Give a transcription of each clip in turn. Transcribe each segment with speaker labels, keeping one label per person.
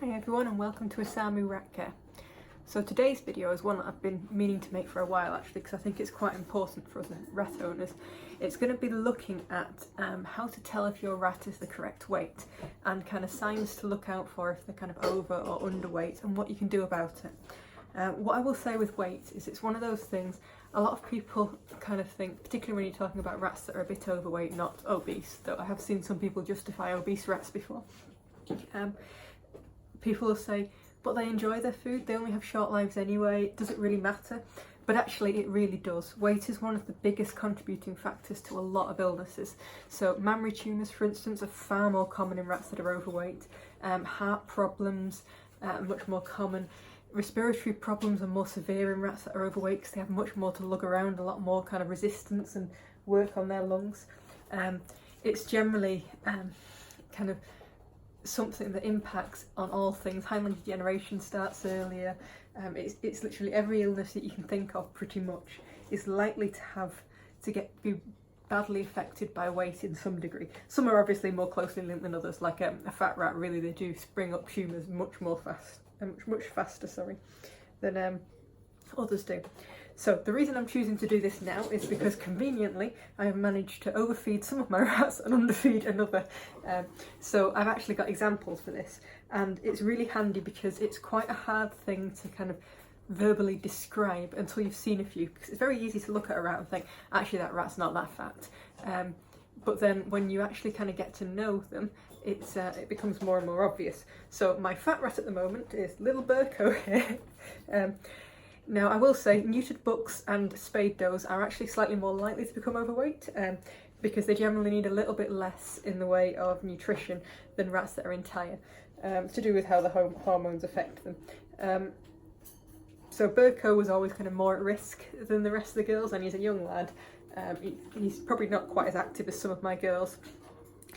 Speaker 1: Hi everyone and welcome to Osamu Rat Care. So today's video is one that I've been meaning to make for a while actually, because I think it's quite important for us as rat owners. It's going to be looking at how to tell if your rat is the correct weight and kind of signs to look out for if they're kind of over or underweight and what you can do about it. What I will say with weight is it's one of those things a lot of people kind of think, particularly when you're talking about rats that are a bit overweight, not obese, though I have seen some people justify obese rats before. People will say, but they enjoy their food, they only have short lives anyway, does it really matter? But actually it really does. Weight is one of the biggest contributing factors to a lot of illnesses. So mammary tumours, for instance, are far more common in rats that are overweight. Heart problems are much more common. Respiratory problems are more severe in rats that are overweight because they have much more to lug around, a lot more kind of resistance and work on their lungs. It's generally kind of something that impacts on all things. Hyman degeneration starts earlier. It's literally every illness that you can think of pretty much is likely to be badly affected by weight in some degree. Some are obviously more closely linked than others, like a fat rat, really they do spring up tumours much faster than others do. So the reason I'm choosing to do this now is because conveniently I have managed to overfeed some of my rats and underfeed another. So I've actually got examples for this, and it's really handy because it's quite a hard thing to kind of verbally describe until you've seen a few, because it's very easy to look at a rat and think, actually that rat's not that fat. But then when you actually kind of get to know them, it becomes more and more obvious. So my fat rat at the moment is little Burko here. Now I will say neutered bucks and spayed does are actually slightly more likely to become overweight because they generally need a little bit less in the way of nutrition than rats that are entire, to do with how the hormones affect them. So Burko was always kind of more at risk than the rest of the girls, and he's a young lad. He's probably not quite as active as some of my girls.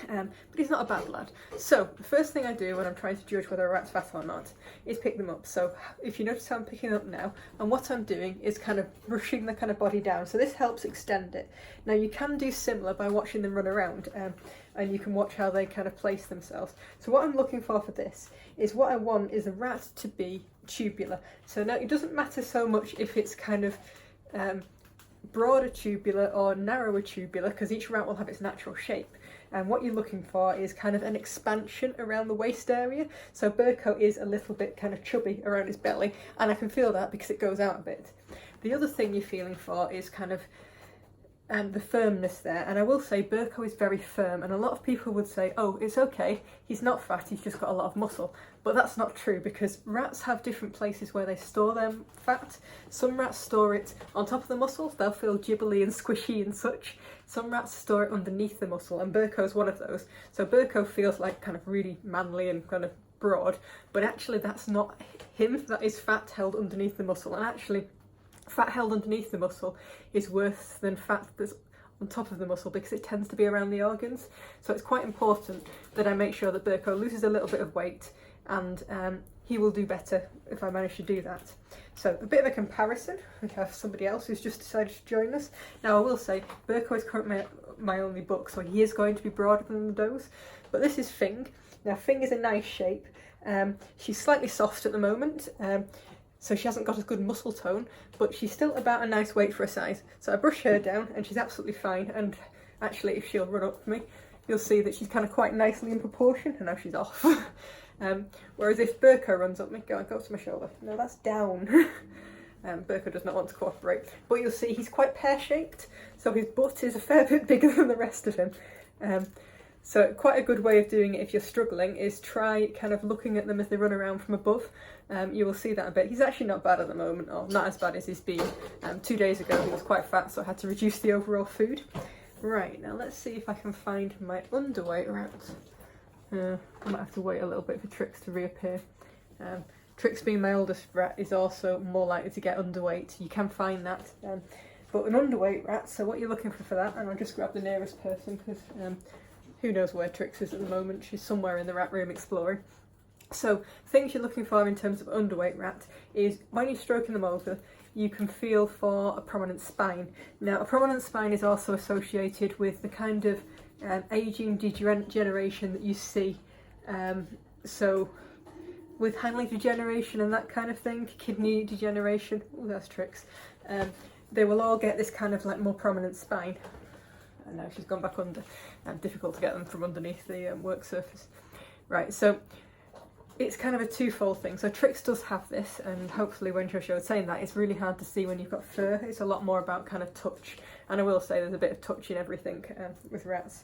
Speaker 1: But he's not a bad lad. So the first thing I do when I'm trying to judge whether a rat's fat or not is pick them up. So if you notice how I'm picking up now, and what I'm doing is kind of brushing the kind of body down, so this helps extend it. Now you can do similar by watching them run around, and you can watch how they kind of place themselves. So what I'm looking for this is, what I want is a rat to be tubular. So now it doesn't matter so much if it's kind of broader tubular or narrower tubular, because each rat will have its natural shape. And what you're looking for is kind of an expansion around the waist area. So Burko is a little bit kind of chubby around his belly, and I can feel that because it goes out a bit. The other thing you're feeling for is kind of the firmness there, and I will say Burko is very firm, and a lot of people would say, oh, it's okay, he's not fat, he's just got a lot of muscle. But that's not true, because rats have different places where they store their fat. Some rats store it on top of the muscles, they'll feel jibbly and squishy and such. Some rats store it underneath the muscle, and Burko's one of those. So Burko feels like kind of really manly and kind of broad, but actually that's not him, that is fat held underneath the muscle. And actually fat held underneath the muscle is worse than fat that's on top of the muscle because it tends to be around the organs. So it's quite important that I make sure that Burko loses a little bit of weight, and he will do better if I manage to do that. So a bit of a comparison, we have somebody else who's just decided to join us. Now I will say Burko is currently my only buck, so he is going to be broader than the does, but this is Fing. Now Fing is a nice shape. She's slightly soft at the moment, so she hasn't got as good muscle tone, but she's still about a nice weight for her size. So I brush her down and she's absolutely fine, and actually if she'll run up to me, you'll see that she's kind of quite nicely in proportion, and now she's off. Whereas if Burko runs up me, go to my shoulder. No, that's down. Burko does not want to cooperate, but you'll see he's quite pear-shaped, so his butt is a fair bit bigger than the rest of him. So quite a good way of doing it if you're struggling is try kind of looking at them as they run around from above. You will see that a bit. He's actually not bad at the moment, or not as bad as he's been. 2 days ago he was quite fat, so I had to reduce the overall food. Right, now let's see if I can find my underweight rat. I might have to wait a little bit for Trix to reappear. Trix, being my oldest rat, is also more likely to get underweight. You can find that. But an underweight rat, so what you're looking for that, and I'll just grab the nearest person because who knows where Trix is at the moment. She's somewhere in the rat room exploring. So things you're looking for in terms of underweight rat is when you're stroking them over, you can feel for a prominent spine. Now a prominent spine is also associated with the kind of aging degeneration that you see. So with handling degeneration and that kind of thing, kidney degeneration, oh that's Trix, they will all get this kind of like more prominent spine. And now she's gone back under. Difficult to get them from underneath the work surface. Right, so it's kind of a twofold thing. So Trix does have this, and hopefully when Joshua was saying that, it's really hard to see when you've got fur. It's a lot more about kind of touch. And I will say there's a bit of touch in everything with rats.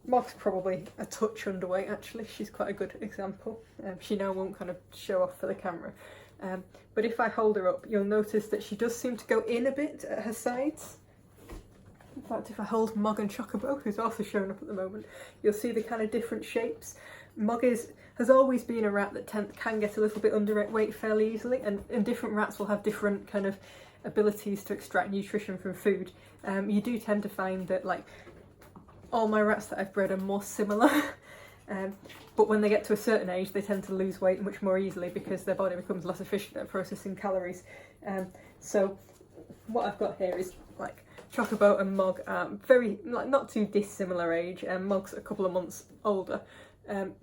Speaker 1: Mog's probably a touch underweight actually. She's quite a good example. She now won't kind of show off for the camera. But if I hold her up, you'll notice that she does seem to go in a bit at her sides. In fact, if I hold Mog and Chocobo, who's also showing up at the moment, you'll see the kind of different shapes. Mog has always been a rat that can get a little bit underweight fairly easily, and different rats will have different kind of abilities to extract nutrition from food. You do tend to find that like all my rats that I've bred are more similar, but when they get to a certain age they tend to lose weight much more easily because their body becomes less efficient at processing calories. So what I've got here is like Chocobo and Mog are very, like, not too dissimilar age, and Mog's a couple of months older,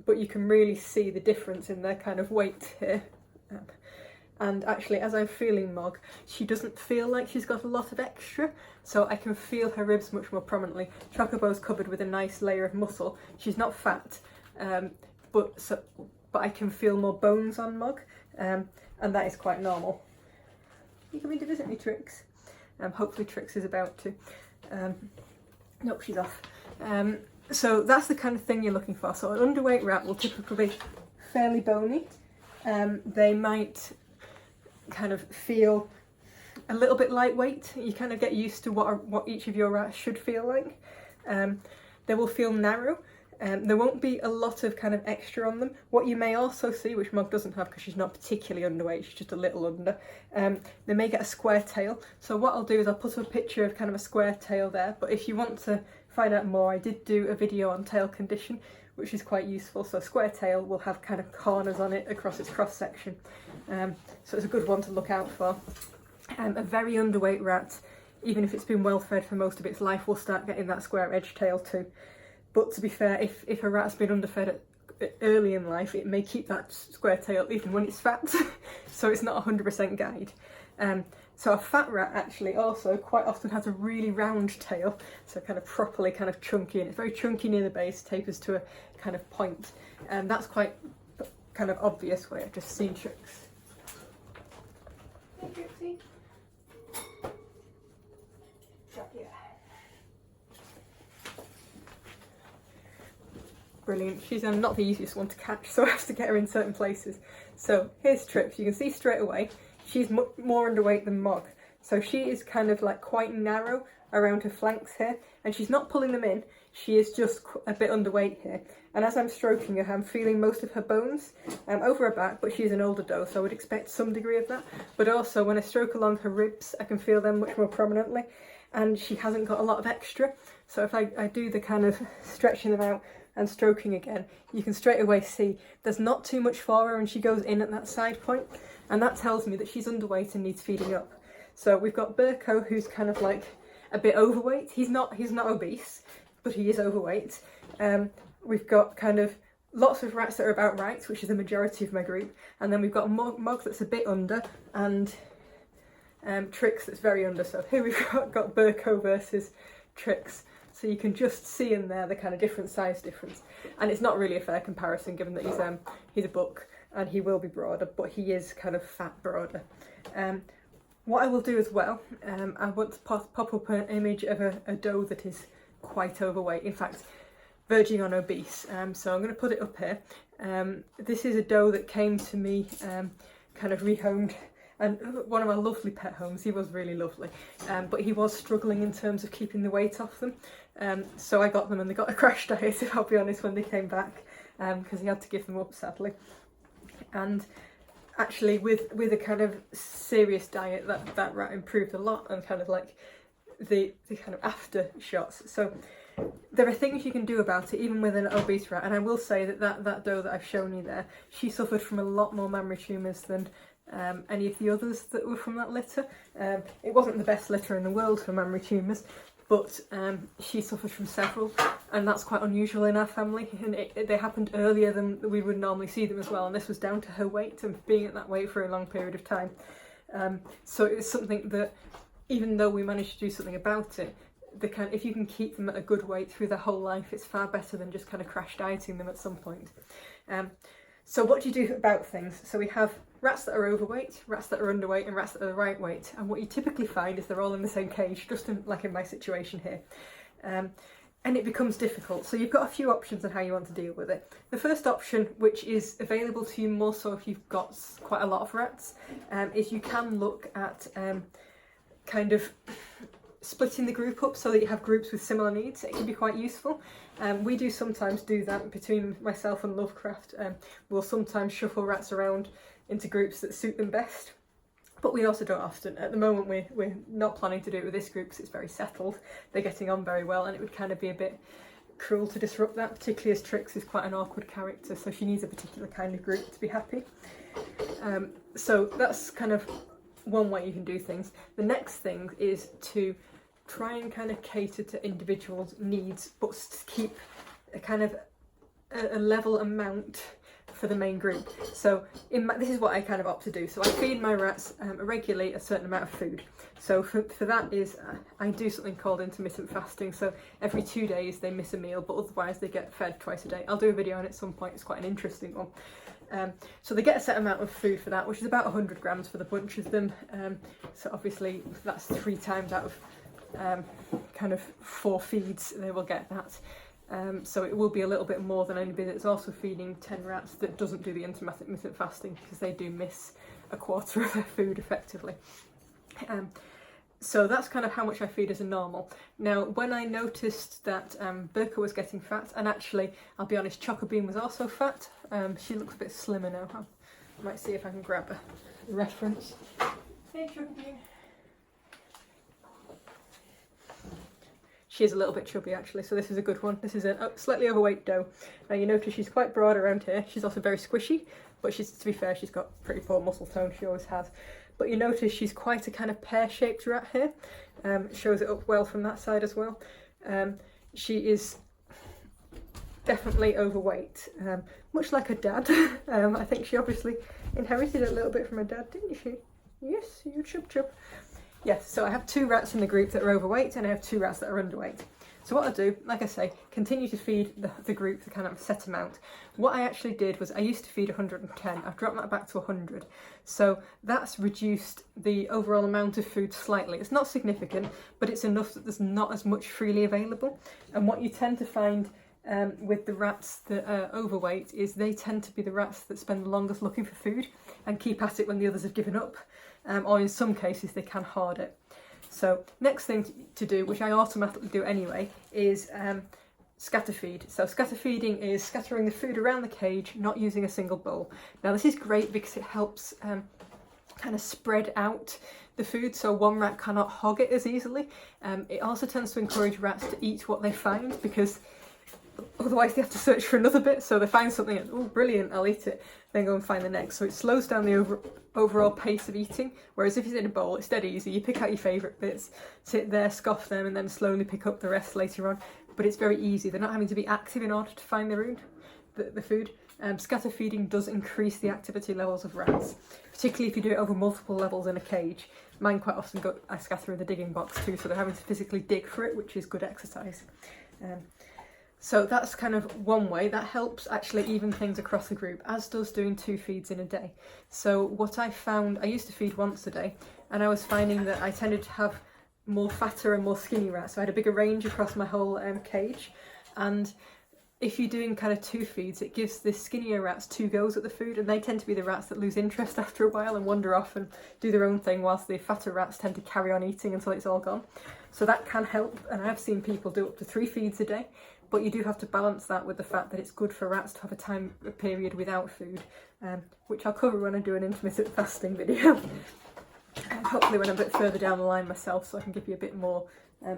Speaker 1: but you can really see the difference in their kind of weight here. And actually, as I'm feeling Mog, she doesn't feel like she's got a lot of extra, so I can feel her ribs much more prominently. Chocobo's covered with a nice layer of muscle. She's not fat, but I can feel more bones on Mog, and that is quite normal. You coming to visit me, Trix? Hopefully Trix is about to. Nope, she's off. So that's the kind of thing you're looking for. So an underweight rat will typically be fairly bony. They might kind of feel a little bit lightweight. You kind of get used to what each of your rats should feel like. They will feel narrow. There won't be a lot of kind of extra on them. What you may also see, which Mog doesn't have because she's not particularly underweight, she's just a little under, they may get a square tail. So what I'll do is I'll put a picture of kind of a square tail there, but if you want to find out more, I did do a video on tail condition, which is quite useful. So square tail will have kind of corners on it across its cross section. So it's a good one to look out for. A very underweight rat, even if it's been well fed for most of its life, will start getting that square edge tail too. But to be fair, if a rat's been underfed early in life, it may keep that square tail even when it's fat, so it's not 100% guide. So a fat rat actually also quite often has a really round tail, so kind of properly kind of chunky, and it's very chunky near the base, tapers to a kind of point, and that's quite kind of obvious where I've just seen Trix. Hey Trixie. Yeah. Brilliant. She's not the easiest one to catch, so I have to get her in certain places. So here's Trix. You can see straight away she's more underweight than Mog. So she is kind of like quite narrow around her flanks here, and she's not pulling them in. She is just a bit underweight here. And as I'm stroking her, I'm feeling most of her bones over her back, but she's an older doe, so I would expect some degree of that. But also when I stroke along her ribs, I can feel them much more prominently, and she hasn't got a lot of extra. So if I do the kind of stretching them out and stroking again, you can straight away see there's not too much for her, and she goes in at that side point, and that tells me that she's underweight and needs feeding up. So we've got Burko, who's kind of like a bit overweight. He's not obese, but he is overweight. We've got kind of lots of rats that are about right, which is the majority of my group, and then we've got Mog that's a bit under, and Trix that's very under. So here we've got Burko versus Trix. So you can just see in there the kind of different size difference, and it's not really a fair comparison given that he's a buck and he will be broader, but he is kind of fat broader. What I will do as well, I want to pop up an image of a doe that is quite overweight, in fact verging on obese, so I'm going to put it up here. This is a doe that came to me kind of rehomed, and one of my lovely pet homes. He was really lovely, but he was struggling in terms of keeping the weight off them, so I got them, and they got a crash diet, if I'll be honest, when they came back, because he had to give them up sadly. And actually with a kind of serious diet, that rat improved a lot, and kind of like the kind of after shots. So there are things you can do about it even with an obese rat, and I will say that doe that I've shown you there, she suffered from a lot more mammary tumours than any of the others that were from that litter. It wasn't the best litter in the world for mammary tumours, but she suffers from several, and that's quite unusual in our family, and they happened earlier than we would normally see them as well, and this was down to her weight and being at that weight for a long period of time. So it was something that, even though we managed to do something about it, if you can keep them at a good weight through their whole life, it's far better than just kind of crash dieting them at some point. So what do you do about things? So we have rats that are overweight, rats that are underweight, and rats that are the right weight. And what you typically find is they're all in the same cage, just like in my situation here. And it becomes difficult. So you've got a few options on how you want to deal with it. The first option, which is available to you more so if you've got quite a lot of rats, is you can look at kind of splitting the group up so that you have groups with similar needs. It can be quite useful. We do sometimes do that between myself and Lovecraft. We'll sometimes shuffle rats around into groups that suit them best, but we also don't often. At the moment we're not planning to do it with this group because it's very settled, they're getting on very well, and it would kind of be a bit cruel to disrupt that, particularly as Trix is quite an awkward character, so she needs a particular kind of group to be happy. So that's kind of one way you can do things. The next thing is to try and kind of cater to individuals' needs, but keep a kind of a level amount for the main group. So this is what I kind of opt to do. So I feed my rats regularly a certain amount of food. So for that is I do something called intermittent fasting. So every 2 days they miss a meal, but otherwise they get fed twice a day. I'll do a video on it at some point. It's quite an interesting one. So they get a set amount of food for that, which is about 100 grams for the bunch of them. So obviously that's 3 times out of kind of 4 feeds they will get that. So it will be a little bit more than anybody that's also feeding 10 rats that doesn't do the intermittent fasting, because they do miss a quarter of their food effectively. So that's kind of how much I feed as a normal. Now, when I noticed that Birka was getting fat, and actually, I'll be honest, Chocobean was also fat. She looks a bit slimmer now. I might see if I can grab a reference. Hey, Chocobean. She is a little bit chubby actually, so this is a good one. This is a slightly overweight doe. Now you notice she's quite broad around here. She's also very squishy, but to be fair, she's got pretty poor muscle tone, she always has. But you notice she's quite a kind of pear-shaped rat here. It shows it up well from that side as well. She is definitely overweight, much like her dad. I think she obviously inherited it a little bit from her dad, didn't she? Yes, you chub. Yes, so I have 2 rats in the group that are overweight, and I have 2 rats that are underweight. So what I do, like I say, continue to feed the group the kind of set amount. What I actually did was I used to feed 110, I've dropped that back to 100. So that's reduced the overall amount of food slightly. It's not significant, but it's enough that there's not as much freely available. And what you tend to find with the rats that are overweight is they tend to be the rats that spend the longest looking for food and keep at it when the others have given up. Or in some cases they can hoard it. So next thing to do, which I automatically do anyway, is scatter feed. So scatter feeding is scattering the food around the cage, not using a single bowl. Now this is great because it helps kind of spread out the food so one rat cannot hog it as easily. It also tends to encourage rats to eat what they find, because otherwise they have to search for another bit. So they find something and, oh brilliant, I'll eat it, then go and find the next. So it slows down the overall pace of eating, whereas if it's in a bowl it's dead easy. You pick out your favourite bits, sit there, scoff them, and then slowly pick up the rest later on. But it's very easy, they're not having to be active in order to find the food. Scatter feeding does increase the activity levels of rats, particularly if you do it over multiple levels in a cage. Mine quite often I scatter in the digging box too, so they're having to physically dig for it, which is good exercise. So that's kind of one way that helps actually even things across the group, as does doing 2 feeds in a day. So what I found, I used to feed once a day, and I was finding that I tended to have more fatter and more skinny rats. So I had a bigger range across my whole cage. And if you're doing kind of 2 feeds, it gives the skinnier rats 2 goes at the food, and they tend to be the rats that lose interest after a while and wander off and do their own thing, whilst the fatter rats tend to carry on eating until it's all gone. So that can help, and I've seen people do up to 3 feeds a day. But you do have to balance that with the fact that it's good for rats to have a period without food, which I'll cover when I do an intermittent fasting video. Hopefully when I'm a bit further down the line myself, so I can give you a bit more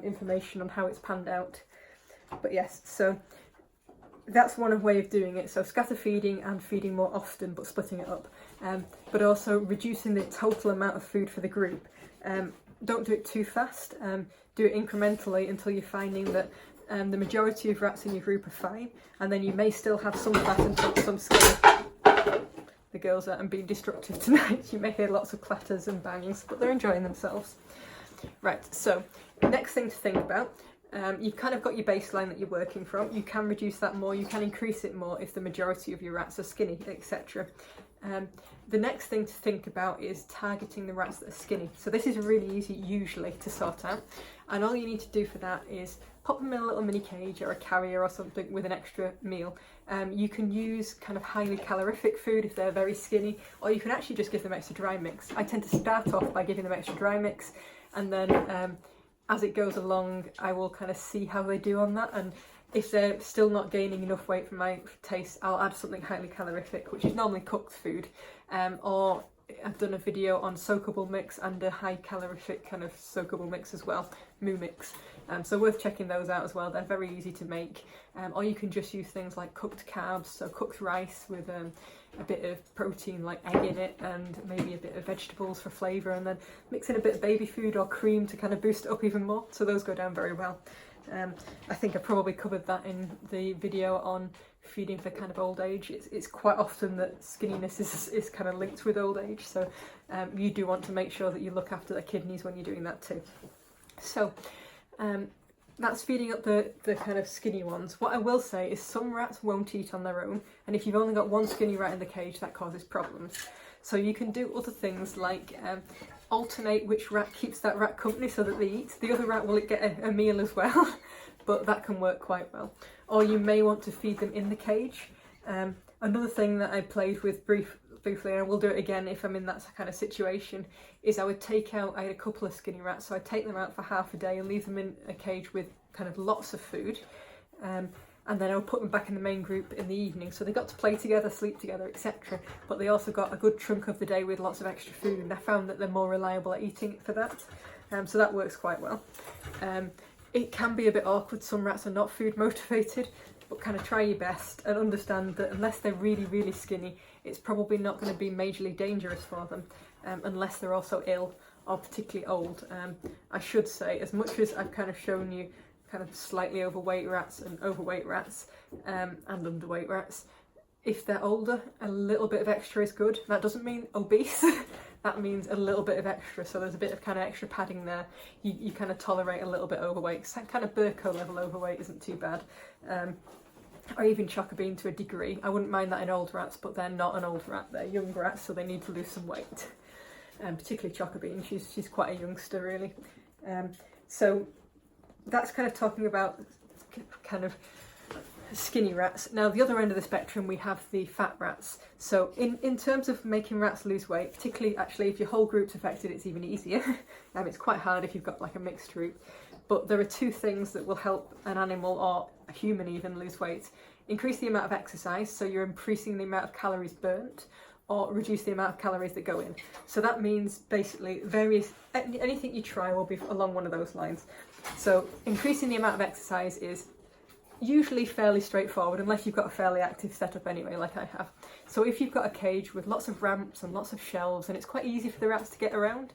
Speaker 1: information on how it's panned out. But yes, so that's one way of doing it. So scatter feeding and feeding more often, but splitting it up. But also reducing the total amount of food for the group. don't do it too fast. Do it incrementally until you're finding that the majority of rats in your group are fine, and then you may still have some fat and some skin. The girls are being destructive tonight. You may hear lots of clatters and bangs, but they're enjoying themselves. Right, so next thing to think about, you've kind of got your baseline that you're working from. You can reduce that more, you can increase it more if the majority of your rats are skinny, etc. The next thing to think about is targeting the rats that are skinny. So this is really easy usually to sort out, and all you need to do for that is pop them in a little mini cage or a carrier or something with an extra meal. You can use kind of highly calorific food if they're very skinny, or you can actually just give them extra dry mix. I tend to start off by giving them extra dry mix, and then as it goes along I will kind of see how they do on that, and if they're still not gaining enough weight for my taste, I'll add something highly calorific, which is normally cooked food, or I've done a video on soakable mix and a high calorific kind of soakable mix as well, moo mix. So worth checking those out as well. They're very easy to make, or you can just use things like cooked carbs, so cooked rice with a bit of protein like egg in it and maybe a bit of vegetables for flavour, and then mix in a bit of baby food or cream to kind of boost it up even more. So those go down very well. I think I probably covered that in the video on feeding for kind of old age. It's quite often that skinniness is kind of linked with old age, so you do want to make sure that you look after their kidneys when you're doing that too. So that's feeding up the kind of skinny ones. What I will say is some rats won't eat on their own, and if you've only got one skinny rat in the cage, that causes problems. So you can do other things like alternate which rat keeps that rat company so that they eat. The other rat will get a meal as well, but that can work quite well. Or you may want to feed them in the cage. Another thing that I played with briefly, and I will do it again if I'm in that kind of situation, is I had a couple of skinny rats, so I'd take them out for half a day and leave them in a cage with kind of lots of food. And then I would put them back in the main group in the evening, so they got to play together, sleep together, etc. But they also got a good chunk of the day with lots of extra food, and I found that they're more reliable at eating for that. So that works quite well. It can be a bit awkward. Some rats are not food motivated, but kind of try your best and understand that unless they're really, really skinny, it's probably not going to be majorly dangerous for them, unless they're also ill or particularly old. I should say, as much as I've kind of shown you kind of slightly overweight rats and overweight rats and underweight rats, if they're older, a little bit of extra is good. That doesn't mean obese, that means a little bit of extra, so there's a bit of kind of extra padding there. You kind of tolerate a little bit overweight. So kind of Burko level overweight isn't too bad. Or even chocker bean to a degree. I wouldn't mind that in old rats, but they're not an old rat, they're young rats, so they need to lose some weight. Particularly chocker bean, she's quite a youngster really. So that's kind of talking about kind of skinny rats. Now the other end of the spectrum we have the fat rats. So in terms of making rats lose weight, particularly actually if your whole group's affected, it's even easier. It's quite hard if you've got like a mixed group. But there are two things that will help an animal or a human even lose weight. Increase the amount of exercise, so you're increasing the amount of calories burnt, or reduce the amount of calories that go in. So that means basically anything you try will be along one of those lines. So increasing the amount of exercise is usually fairly straightforward, unless you've got a fairly active setup anyway, like I have. So if you've got a cage with lots of ramps and lots of shelves, and it's quite easy for the rats to get around,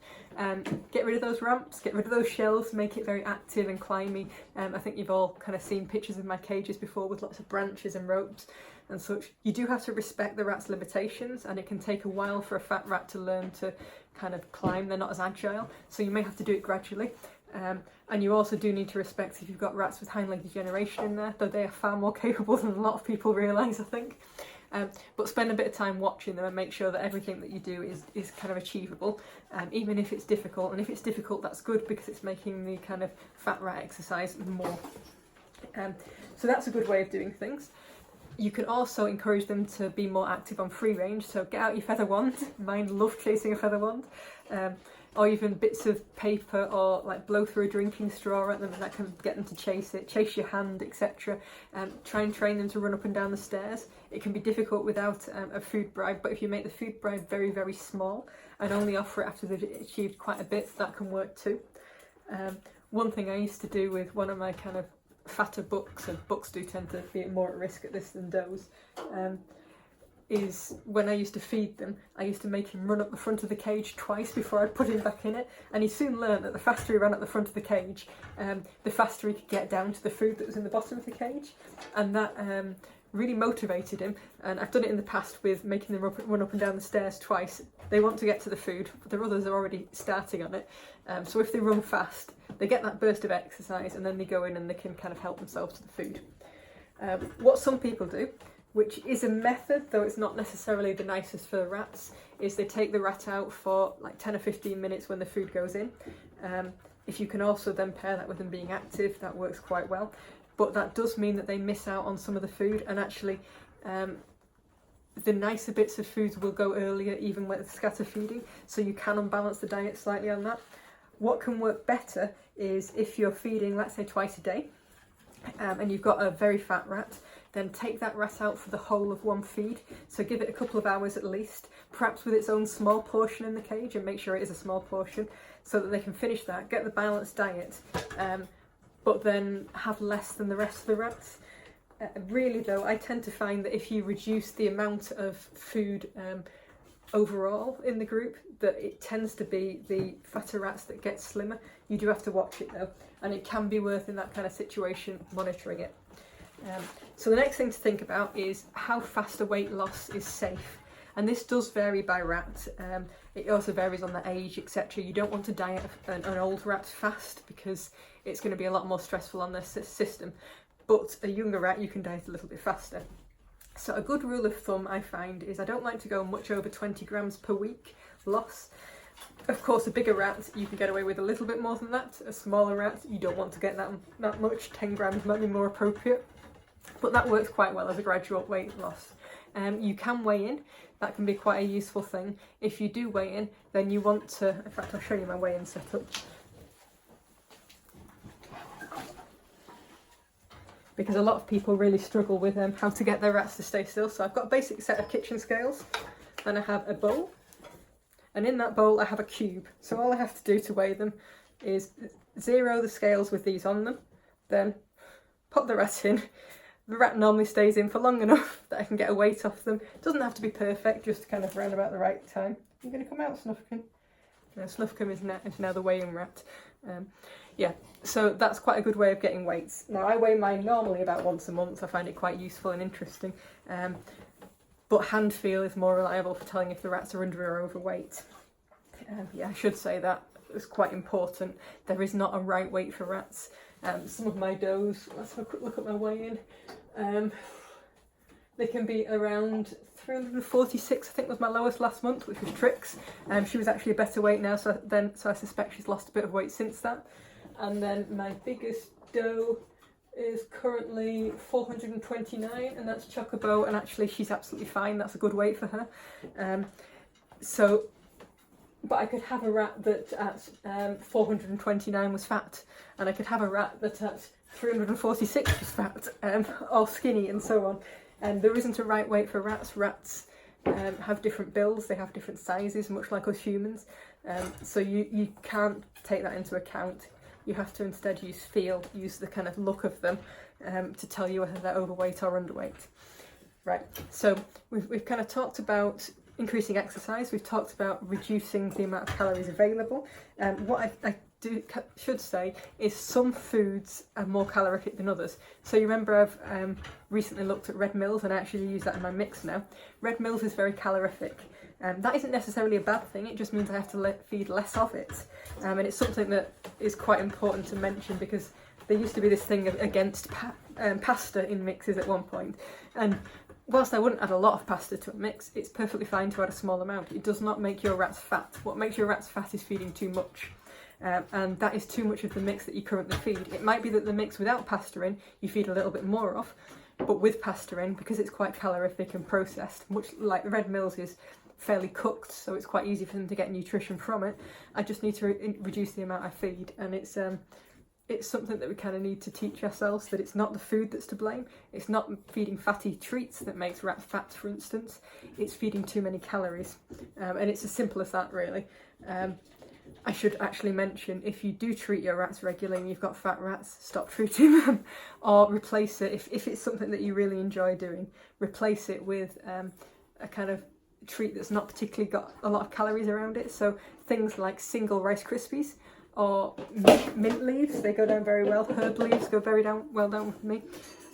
Speaker 1: get rid of those ramps, get rid of those shelves, make it very active and climby. I think you've all kind of seen pictures of my cages before with lots of branches and ropes and such. You do have to respect the rat's limitations, and it can take a while for a fat rat to learn to kind of climb. They're not as agile, so you may have to do it gradually. And you also do need to respect if you've got rats with hind leg degeneration in there, though they are far more capable than a lot of people realise, I think. But spend a bit of time watching them and make sure that everything that you do is kind of achievable, even if it's difficult. And if it's difficult, that's good, because it's making the kind of fat rat exercise more. So that's a good way of doing things. You can also encourage them to be more active on free range, so get out your feather wand. Mine love chasing a feather wand. Or even bits of paper, or like blow through a drinking straw at them, and that can get them to chase it, chase your hand, etc. Try and train them to run up and down the stairs. It can be difficult without a food bribe, but if you make the food bribe very, very small and only offer it after they've achieved quite a bit, that can work too. One thing I used to do with one of my kind of fatter bucks, and bucks do tend to be more at risk at this than does, is when I used to feed them, I used to make him run up the front of the cage twice before I'd put him back in it, and he soon learned that the faster he ran up the front of the cage, the faster he could get down to the food that was in the bottom of the cage, and that really motivated him. And I've done it in the past with making them run up and down the stairs twice. They want to get to the food, but their others are already starting on it, so if they run fast, they get that burst of exercise, and then they go in and they can kind of help themselves to the food. What some people do, which is a method, though it's not necessarily the nicest for the rats, is they take the rat out for like 10 or 15 minutes when the food goes in. If you can also then pair that with them being active, that works quite well. But that does mean that they miss out on some of the food, and actually the nicer bits of foods will go earlier even with scatter feeding, so you can unbalance the diet slightly on that. What can work better is if you're feeding, let's say, twice a day, and you've got a very fat rat, then take that rat out for the whole of one feed. So give it a couple of hours at least, perhaps with its own small portion in the cage, and make sure it is a small portion so that they can finish that, get the balanced diet, but then have less than the rest of the rats. Really though, I tend to find that if you reduce the amount of food overall in the group, that it tends to be the fatter rats that get slimmer. You do have to watch it though, and it can be worth in that kind of situation monitoring it. So the next thing to think about is how fast a weight loss is safe, and this does vary by rat. It also varies on the age, etc. You don't want to diet an old rat fast because it's going to be a lot more stressful on their system, but a younger rat you can diet a little bit faster. So a good rule of thumb I find is I don't like to go much over 20 grams per week loss. Of course, a bigger rat you can get away with a little bit more than that. A smaller rat you don't want to get that much. 10 grams might be more appropriate, but that works quite well as a gradual weight loss. You can weigh in. That can be quite a useful thing. If you do weigh in, then you want to, in fact I'll show you my weigh-in setup, because a lot of people really struggle with how to get their rats to stay still. So I've got a basic set of kitchen scales, then I have a bowl, and in that bowl I have a cube. So all I have to do to weigh them is zero the scales with these on them, then pop the rat in. The rat normally stays in for long enough that I can get a weight off them. It doesn't have to be perfect, just kind of around about the right time. You're going to come out, Snufkin? No, Snufkin is now the weighing rat. Yeah, so that's quite a good way of getting weights. Now I weigh mine normally about once a month. I find it quite useful and interesting. But hand feel is more reliable for telling if the rats are under or overweight. Yeah, I should say that is quite important. There is not a right weight for rats. Some of my does, let's have a quick look at my weigh-in. They can be around 346, I think was my lowest last month, which was Trix. She was actually a better weight now, so I suspect she's lost a bit of weight since that. And then my biggest doe is currently 429, and that's Chocobo, and actually she's absolutely fine. That's a good weight for her. But I could have a rat that at 429 was fat, and I could have a rat that at 346 was fat, or skinny, and so on. And there isn't a right weight for rats. Rats have different builds, they have different sizes, much like us humans. So you can't take that into account. You have to instead use feel, use the kind of look of them to tell you whether they're overweight or underweight. Right, so we've kind of talked about increasing exercise, we've talked about reducing the amount of calories available. What I should say is some foods are more calorific than others. So you remember I've recently looked at red mills, and I actually use that in my mix now. Red mills is very calorific. That isn't necessarily a bad thing, it just means I have to feed less of it. And it's something that is quite important to mention, because there used to be this thing against pasta in mixes at one point. And whilst I wouldn't add a lot of pasta to a mix, it's perfectly fine to add a small amount. It does not make your rats fat. What makes your rats fat is feeding too much. And that is too much of the mix that you currently feed. It might be that the mix without pasta in, you feed a little bit more of, but with pasta in, because it's quite calorific and processed, much like the red mills is fairly cooked, so it's quite easy for them to get nutrition from it. I just need to reduce the amount I feed, and it's something that we kind of need to teach ourselves, that it's not the food that's to blame. It's not feeding fatty treats that makes rats fat, for instance. It's feeding too many calories, and it's as simple as that, really. I should actually mention, if you do treat your rats regularly and you've got fat rats, stop treating them, or replace it. If it's something that you really enjoy doing, replace it with a kind of treat that's not particularly got a lot of calories around it. So things like single Rice Krispies or mint leaves, they go down very well. Herb leaves go well down with me.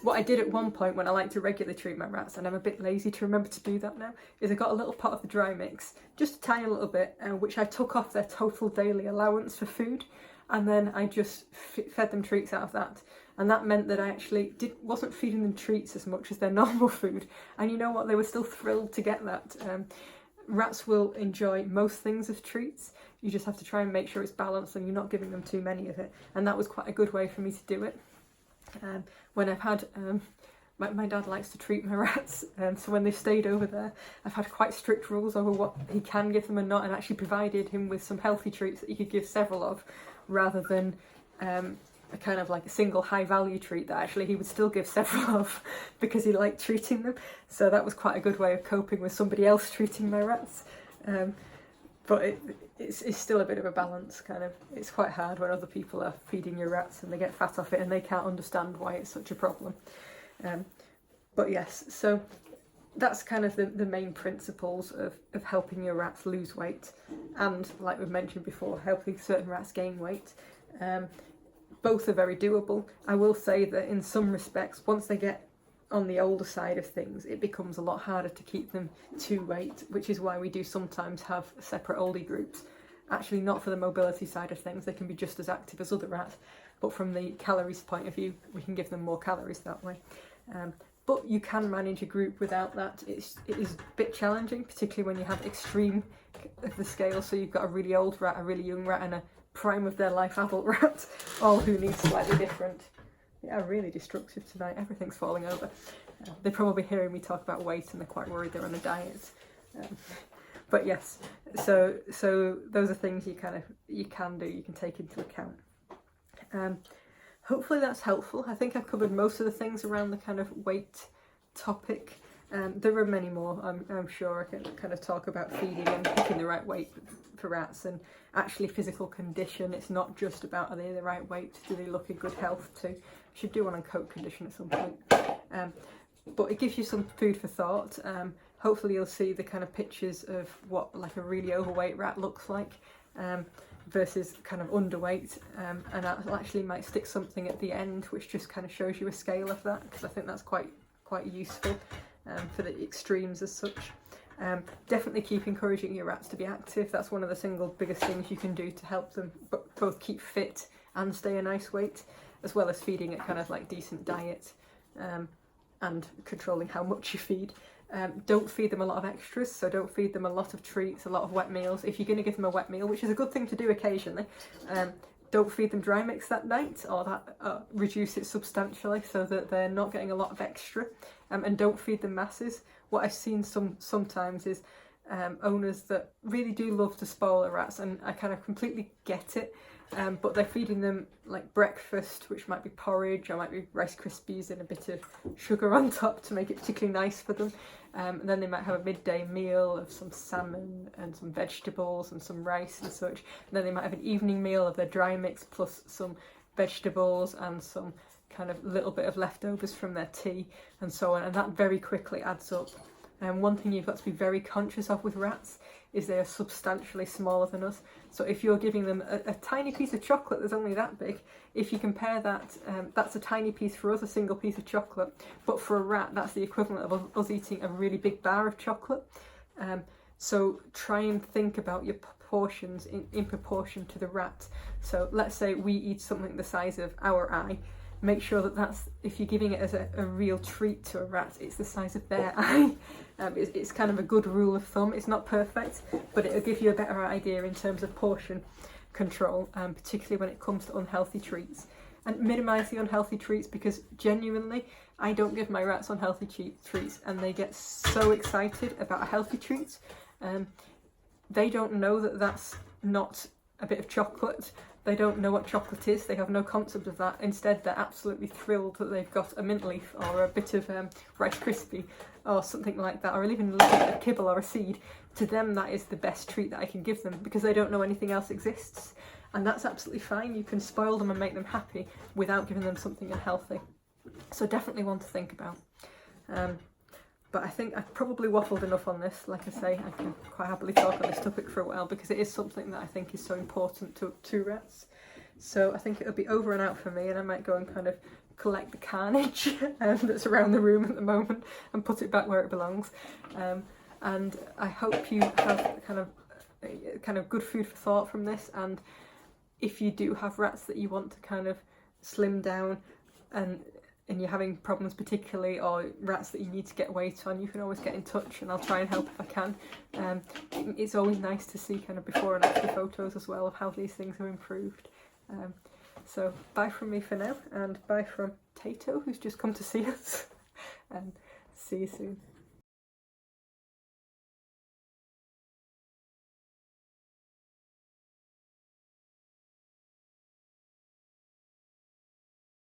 Speaker 1: What I did at one point when I like to regularly treat my rats, and I'm a bit lazy to remember to do that now, is I got a little pot of the dry mix, just a tiny little bit, which I took off their total daily allowance for food, and then I just fed them treats out of that. And that meant that I actually wasn't feeding them treats as much as their normal food. And you know what? They were still thrilled to get that. Rats will enjoy most things as treats. You just have to try and make sure it's balanced and you're not giving them too many of it. And that was quite a good way for me to do it. When I've had, my dad likes to treat my rats, so when they've stayed over there, I've had quite strict rules over what he can give them and not, and actually provided him with some healthy treats that he could give several of, rather than a kind of like a single high value treat that actually he would still give several of because he liked treating them. So that was quite a good way of coping with somebody else treating my rats. But it's still a bit of a balance, kind of. It's quite hard when other people are feeding your rats and they get fat off it and they can't understand why it's such a problem. But yes, so that's kind of the main principles of helping your rats lose weight, and like we've mentioned before, helping certain rats gain weight. Both are very doable. I will say that in some respects, once they get on the older side of things, it becomes a lot harder to keep them to weight, which is why we do sometimes have separate oldie groups. Actually, not for the mobility side of things, they can be just as active as other rats, but from the calories point of view, we can give them more calories that way. But you can manage a group without that. It is a bit challenging, particularly when you have extreme of the scale, so you've got a really old rat, a really young rat, and a prime of their life adult rat, all who need slightly different. Yeah, really destructive tonight. Everything's falling over. They're probably hearing me talk about weight and they're quite worried they're on a diet. But yes, so those are things you can do, you can take into account. Hopefully that's helpful. I think I've covered most of the things around the kind of weight topic. There are many more, I'm sure. I can kind of talk about feeding and picking the right weight for rats, and actually physical condition. It's not just about are they the right weight, do they look in good health too. Should do one on coat condition at some point. But it gives you some food for thought. Hopefully you'll see the kind of pictures of what like a really overweight rat looks like versus kind of underweight, and I actually might stick something at the end which just kind of shows you a scale of that, because I think that's quite useful for the extremes as such. Definitely keep encouraging your rats to be active. That's one of the single biggest things you can do to help them both keep fit and stay a nice weight, as well as feeding a kind of like decent diet and controlling how much you feed. Don't feed them a lot of extras, so don't feed them a lot of treats, a lot of wet meals. If you're going to give them a wet meal, which is a good thing to do occasionally, don't feed them dry mix that night, or that reduce it substantially so that they're not getting a lot of extra. And don't feed them masses. What I've seen sometimes is owners that really do love to spoil their rats, and I kind of completely get it. But they're feeding them like breakfast, which might be porridge or might be Rice Krispies and a bit of sugar on top to make it particularly nice for them. And then they might have a midday meal of some salmon and some vegetables and some rice and such. And then they might have an evening meal of their dry mix plus some vegetables and some kind of little bit of leftovers from their tea and so on. And that very quickly adds up. And one thing you've got to be very conscious of with rats is they are substantially smaller than us. So if you're giving them a tiny piece of chocolate that's only that big, if you compare that, that's a tiny piece for us, a single piece of chocolate, but for a rat that's the equivalent of us eating a really big bar of chocolate. So try and think about your proportions in proportion to the rat. So let's say we eat something the size of our eye. Make sure that's, if you're giving it as a real treat to a rat, it's the size of their eye. It's kind of a good rule of thumb. It's not perfect, but it'll give you a better idea in terms of portion control, particularly when it comes to unhealthy treats. And minimise the unhealthy treats, because genuinely, I don't give my rats unhealthy treats, and they get so excited about healthy treats. They don't know that that's not a bit of chocolate. They don't know what chocolate is. They have no concept of that. Instead, they're absolutely thrilled that they've got a mint leaf or a bit of Rice Krispie or something like that, or even a little bit of kibble or a seed. To them, that is the best treat that I can give them, because they don't know anything else exists. And that's absolutely fine. You can spoil them and make them happy without giving them something unhealthy. So definitely one to think about. But I think I've probably waffled enough on this. Like I say, I can quite happily talk on this topic for a while because it is something that I think is so important to rats. So I think it'll be over and out for me, and I might go and kind of collect the carnage that's around the room at the moment and put it back where it belongs. And I hope you have kind of good food for thought from this, and if you do have rats that you want to kind of slim down and you're having problems particularly, or rats that you need to get weight on, you can always get in touch and I'll try and help if I can. It's always nice to see kind of before and after photos as well of how these things have improved. So bye from me for now, and bye from Tato, who's just come to see us, and see you soon.